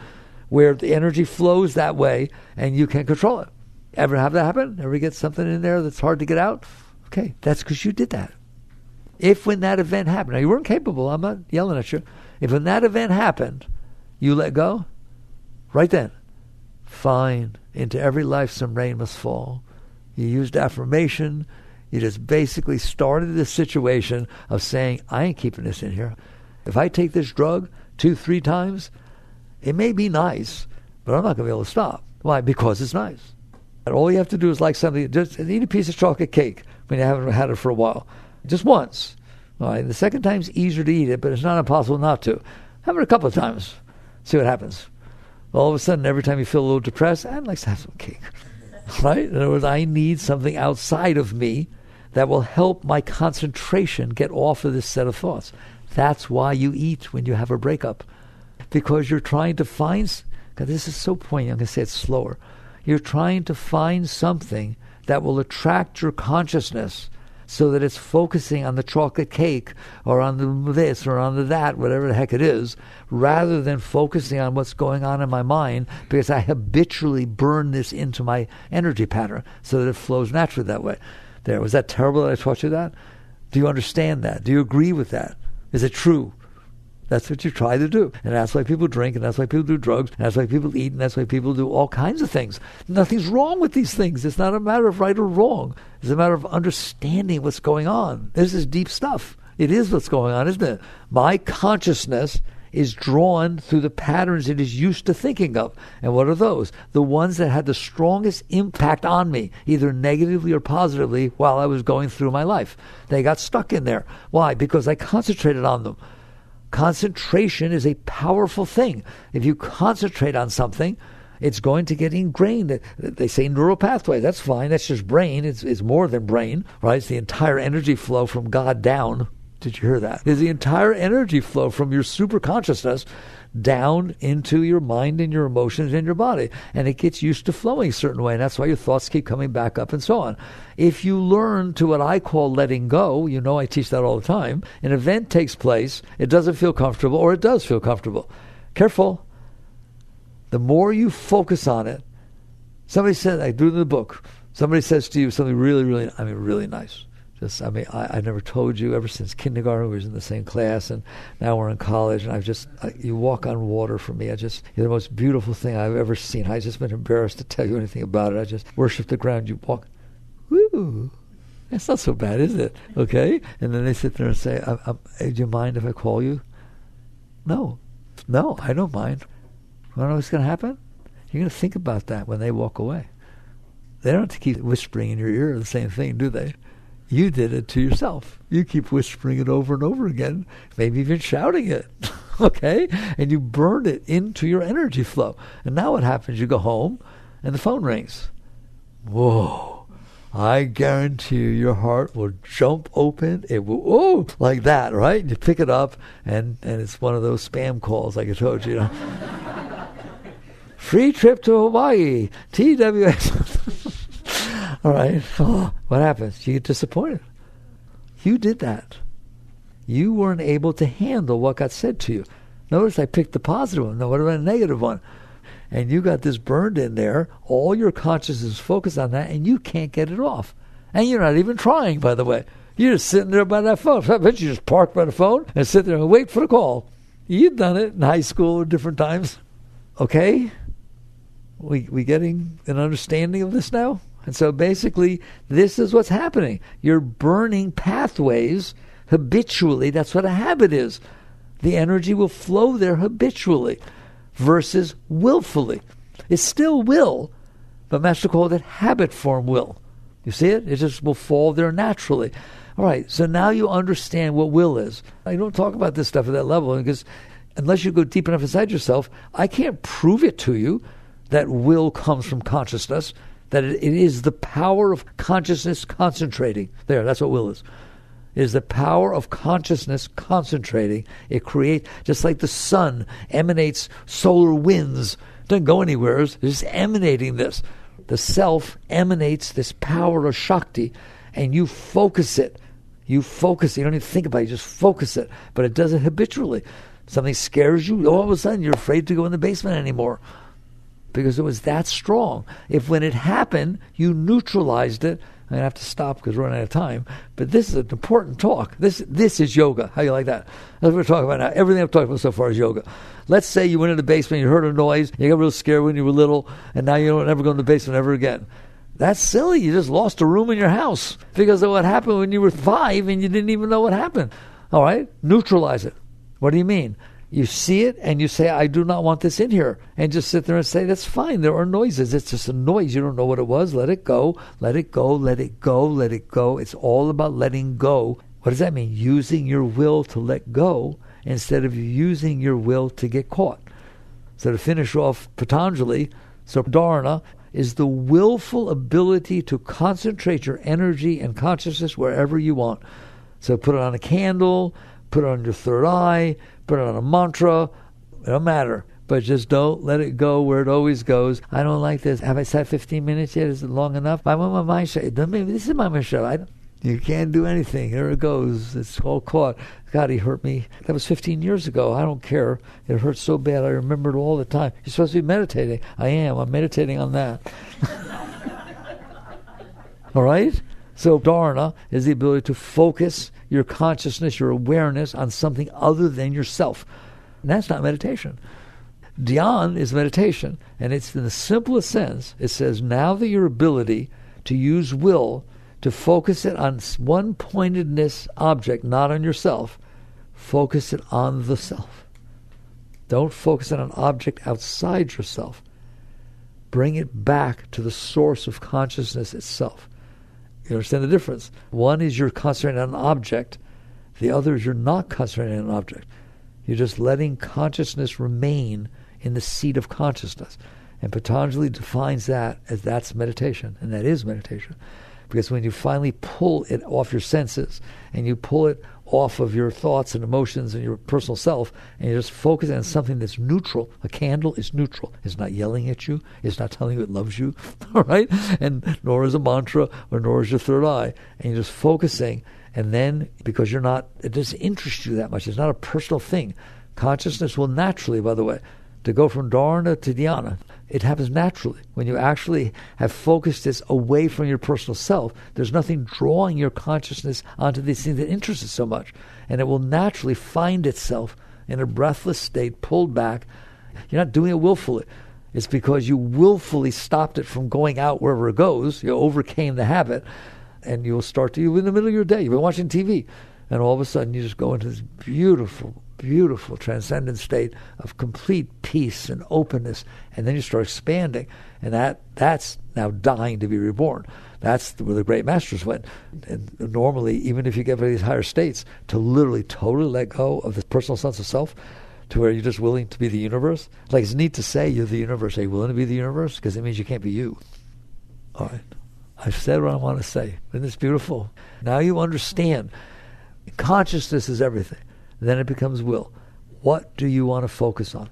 where the energy flows that way and you can control it. Ever have that happen? Ever get something in there that's hard to get out? Okay, that's because you did that. If when that event happened, now you weren't capable, I'm not yelling at you. If when that event happened, you let go, right then, fine, into every life some rain must fall. You used affirmation. You just basically started the situation of saying, I ain't keeping this in here. If I take this drug 2-3 times, it may be nice, but I'm not going to be able to stop. Why? Because it's nice. And all you have to do is like something, just eat a piece of chocolate cake when you haven't had it for a while. Just once. All right. The second time's easier to eat it, but it's not impossible not to. Have it a couple of times. See what happens. All of a sudden, every time you feel a little depressed, I'd like to have some cake. Right? In other words, I need something outside of me that will help my concentration get off of this set of thoughts. That's why you eat when you have a breakup. Because you're trying to find... God, this is so poignant. I'm going to say it slower. You're trying to find something that will attract your consciousness so that it's focusing on the chocolate cake or on the this or on the that, whatever the heck it is, rather than focusing on what's going on in my mind, because I habitually burn this into my energy pattern so that it flows naturally that way. There, was that terrible that I taught you that? Do you understand that? Do you agree with that? Is it true? That's what you try to do. And that's why people drink, and that's why people do drugs, and that's why people eat, and that's why people do all kinds of things. Nothing's wrong with these things. It's not a matter of right or wrong. It's a matter of understanding what's going on. This is deep stuff. It is what's going on, isn't it? My consciousness is drawn through the patterns it is used to thinking of. And what are those? The ones that had the strongest impact on me, either negatively or positively, while I was going through my life. They got stuck in there. Why? Because I concentrated on them. Concentration is a powerful thing. If you concentrate on something, It's going to get ingrained. They say neural pathway. That's fine. That's just brain. It's more than brain, right? It's the entire energy flow from God down. Did you hear that? It's the entire energy flow from your super consciousness down into your mind and your emotions and your body. And it gets used to flowing a certain way. And that's why your thoughts keep coming back up and so on. If you learn to what I call letting go, you know I teach that all the time, an event takes place, it doesn't feel comfortable, or it does feel comfortable. Careful. The more you focus on it, somebody said, I do it in the book, somebody says to you something really, really, really nice. I never told you ever since kindergarten. We was in the same class, and now we're in college, and you walk on water for me. You're the most beautiful thing I've ever seen. I've just been embarrassed to tell you anything about it. I just worship the ground you walk. Woo! That's not so bad, is it? Okay? And then they sit there and say, do you mind if I call you? No, I don't mind. You want to know what's going to happen? You're going to think about that when they walk away. They don't have to keep whispering in your ear the same thing, do they? You did it to yourself. You keep whispering it over and over again, maybe even shouting it, okay? And you burn it into your energy flow. And now what happens? You go home, and the phone rings. Whoa. I guarantee you your heart will jump open. It will, like that, right? You pick it up, and it's one of those spam calls like I told you, Free trip to Hawaii, TWX. All right. Oh, what happens? You get disappointed. You did that. You weren't able to handle what got said to you. Notice I picked the positive one. No, what about a negative one? And you got this burned in there. All your consciousness is focused on that, and you can't get it off. And you're not even trying, by the way. You're just sitting there by that phone. I bet you just park by the phone and sit there and wait for the call. You've done it in high school at different times. Okay? We getting an understanding of this now? And so basically, this is what's happening. You're burning pathways habitually. That's what a habit is. The energy will flow there habitually versus willfully. It's still will, but Master called it habit form will. You see it? It just will fall there naturally. All right, so now you understand what will is. I don't talk about this stuff at that level because unless you go deep enough inside yourself, I can't prove it to you that will comes from consciousness, that it is the power of consciousness concentrating. There, that's what will is. It is the power of consciousness concentrating. It creates, just like the sun emanates solar winds. It doesn't go anywhere. It's just emanating this. The self emanates this power of Shakti, and you focus it. You focus it. You don't even think about it. You just focus it. But it does it habitually. Something scares you. All of a sudden, you're afraid to go in the basement anymore, because it was that strong. If when it happened, you neutralized it, I'm going to have to stop because we're running out of time, but this is an important talk. This is yoga. How do you like that? That's what we're talking about now. Everything I've talked about so far is yoga. Let's say you went in the basement, you heard a noise, you got real scared when you were little, and now you don't ever go in the basement ever again. That's silly. You just lost a room in your house because of what happened when you were 5 and you didn't even know what happened. All right? Neutralize it. What do you mean? You see it and you say, I do not want this in here. And just sit there and say, that's fine. There are noises. It's just a noise. You don't know what it was. Let it go. Let it go. Let it go. Let it go. It's all about letting go. What does that mean? Using your will to let go instead of using your will to get caught. So to finish off Patanjali, so dharana is the willful ability to concentrate your energy and consciousness wherever you want. So put it on a candle, put it on your third eye, put it on a mantra, it don't matter. But just don't let it go where it always goes. I don't like this. Have I sat 15 minutes yet? Is it long enough? I want my mind shut. Maybe this is my mind shut. You can't do anything. Here it goes. It's all caught. God, he hurt me. That was 15 years ago. I don't care. It hurt so bad. I remember it all the time. You're supposed to be meditating. I am. I'm meditating on that. All right? So dharana is the ability to focus your consciousness, your awareness on something other than yourself. And that's not meditation. Dhyan is meditation. And it's in the simplest sense. It says, now that your ability to use will to focus it on one pointedness object, not on yourself, focus it on the self. Don't focus it on an object outside yourself. Bring it back to the source of consciousness itself. You understand the difference? One is you're concentrating on an object. The other is you're not concentrating on an object. You're just letting consciousness remain in the seat of consciousness. And Patanjali defines that as that's meditation, and that is meditation. Because when you finally pull it off your senses, and you pull it off of your thoughts and emotions and your personal self, and you just focus on something that's neutral. A candle is neutral. It's not yelling at you. It's not telling you it loves you, all right? And nor is a mantra, or nor is your third eye. And you're just focusing, and then, because it doesn't interest you that much. It's not a personal thing. Consciousness will naturally, by the way, to go from dharana to dhyana, it happens naturally. When you actually have focused this away from your personal self, there's nothing drawing your consciousness onto these things that interest it so much. And it will naturally find itself in a breathless state, pulled back. You're not doing it willfully. It's because you willfully stopped it from going out wherever it goes. You overcame the habit, and you'll start to, in the middle of your day, you've been watching TV, and all of a sudden you just go into this beautiful, beautiful transcendent state of complete peace and openness, and then you start expanding, and that's now dying to be reborn. That's where the great masters went. And normally, even if you get to these higher states, to literally totally let go of the personal sense of self, to where you're just willing to be the universe. Like, it's neat to say you're the universe. Are you willing to be the universe? Because it means you can't be you. All right. I've said what I want to say. Isn't this beautiful? Now you understand. Consciousness is everything. Then it becomes will. What do you want to focus on?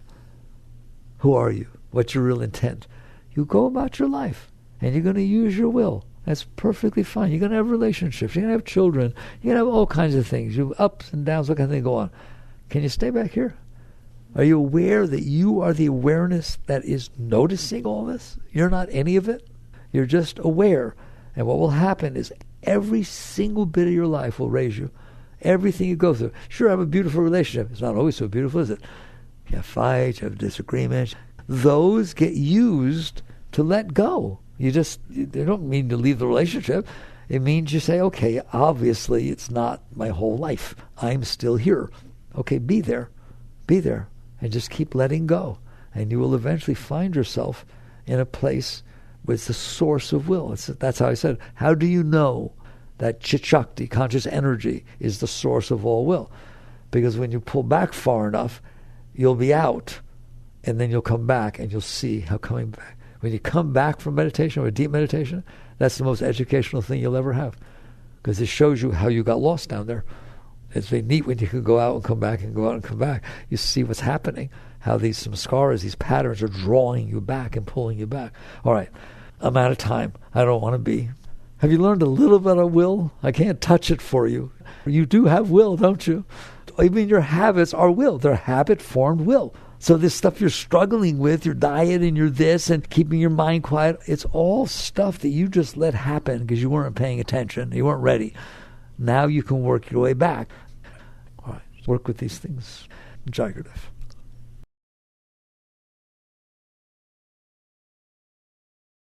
Who are you? What's your real intent? You go about your life, and you're going to use your will. That's perfectly fine. You're going to have relationships. You're going to have children. You're going to have all kinds of things. You ups and downs, what kind of thing go on. Can you stay back here? Are you aware that you are the awareness that is noticing all this? You're not any of it. You're just aware. And what will happen is every single bit of your life will raise you. Everything you go through. Sure, I have a beautiful relationship. It's not always so beautiful, is it? You have fights, you have disagreements. Those get used to let go. They don't mean to leave the relationship. It means you say, okay, obviously it's not my whole life. I'm still here. Okay, be there. Be there. And just keep letting go. And you will eventually find yourself in a place where it's the source of will. That's how I said, how do you know that Chit Shakti, conscious energy, is the source of all will? Because when you pull back far enough, you'll be out, and then you'll come back, and you'll see how coming back. When you come back from meditation or deep meditation, that's the most educational thing you'll ever have, because it shows you how you got lost down there. It's very neat when you can go out and come back and go out and come back. You see what's happening, how these samskaras, these patterns are drawing you back and pulling you back. All right, I'm out of time. I don't want to be. Have you learned a little bit of will? I can't touch it for you. You do have will, don't you? Even your habits are will. They're habit-formed will. So this stuff you're struggling with, your diet and your this and keeping your mind quiet, it's all stuff that you just let happen because you weren't paying attention. You weren't ready. Now you can work your way back. All right, work with these things. Jai Gurudev.